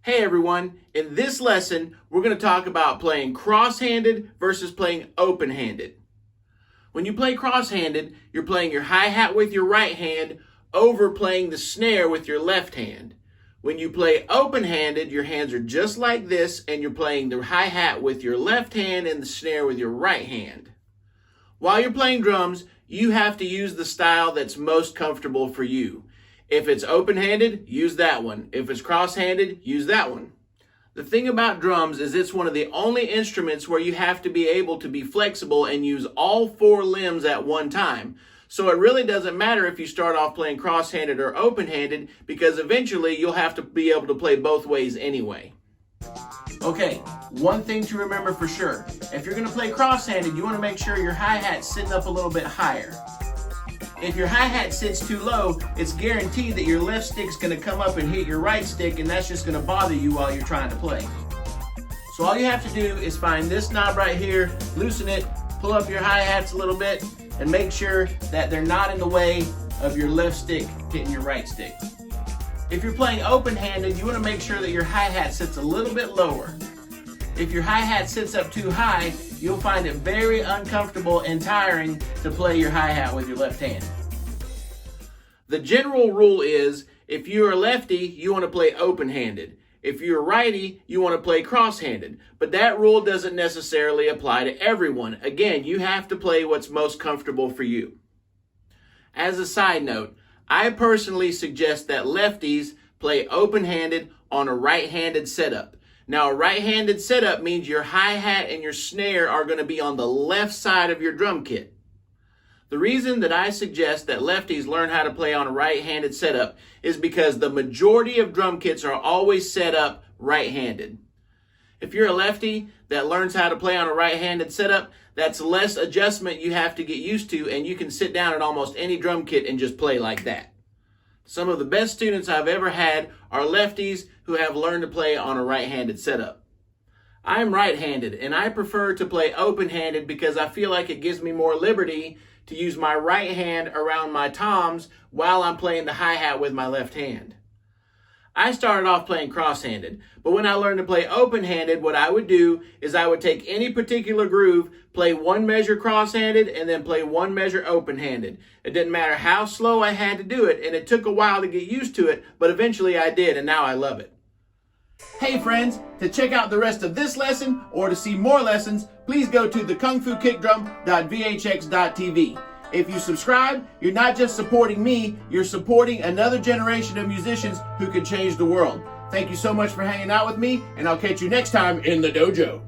Hey everyone, in this lesson, we're going to talk about playing cross-handed versus playing open-handed. When you play cross-handed, you're playing your hi-hat with your right hand over playing the snare with your left hand. When you play open-handed, your hands are just like this and you're playing the hi-hat with your left hand and the snare with your right hand. While you're playing drums, you have to use the style that's most comfortable for you. If it's open-handed, use that one. If it's cross-handed, use that one. The thing about drums is it's one of the only instruments where you have to be able to be flexible and use all four limbs at one time. So it really doesn't matter if you start off playing cross-handed or open-handed, because eventually you'll have to be able to play both ways anyway. Okay, one thing to remember for sure. If you're going to play cross-handed, you want to make sure your hi-hat's sitting up a little bit higher. If your hi-hat sits too low, it's guaranteed that your left stick's going to come up and hit your right stick, and that's just going to bother you while you're trying to play. So all you have to do is find this knob right here, loosen it, pull up your hi-hats a little bit, and make sure that they're not in the way of your left stick hitting your right stick. If you're playing open-handed, you want to make sure that your hi-hat sits a little bit lower. If your hi-hat sits up too high, you'll find it very uncomfortable and tiring to play your hi-hat with your left hand. The general rule is, if you're a lefty, you want to play open-handed. If you're a righty, you want to play cross-handed. But that rule doesn't necessarily apply to everyone. Again, you have to play what's most comfortable for you. As a side note, I personally suggest that lefties play open-handed on a right-handed setup. Now, a right-handed setup means your hi-hat and your snare are going to be on the left side of your drum kit. The reason that I suggest that lefties learn how to play on a right-handed setup is because the majority of drum kits are always set up right-handed. If you're a lefty that learns how to play on a right-handed setup, that's less adjustment you have to get used to, and you can sit down at almost any drum kit and just play like that. Some of the best students I've ever had are lefties who have learned to play on a right-handed setup. I'm right-handed, and I prefer to play open-handed because I feel like it gives me more liberty to use my right hand around my toms while I'm playing the hi-hat with my left hand. I started off playing cross-handed, but when I learned to play open-handed, what I would do is I would take any particular groove, play one measure cross-handed, and then play one measure open-handed. It didn't matter how slow I had to do it, and it took a while to get used to it, but eventually I did, and now I love it. Hey friends, to check out the rest of this lesson or to see more lessons, please go to thekungfukickdrum.vhx.tv. If you subscribe, you're not just supporting me, you're supporting another generation of musicians who can change the world. Thank you so much for hanging out with me, and I'll catch you next time in the dojo.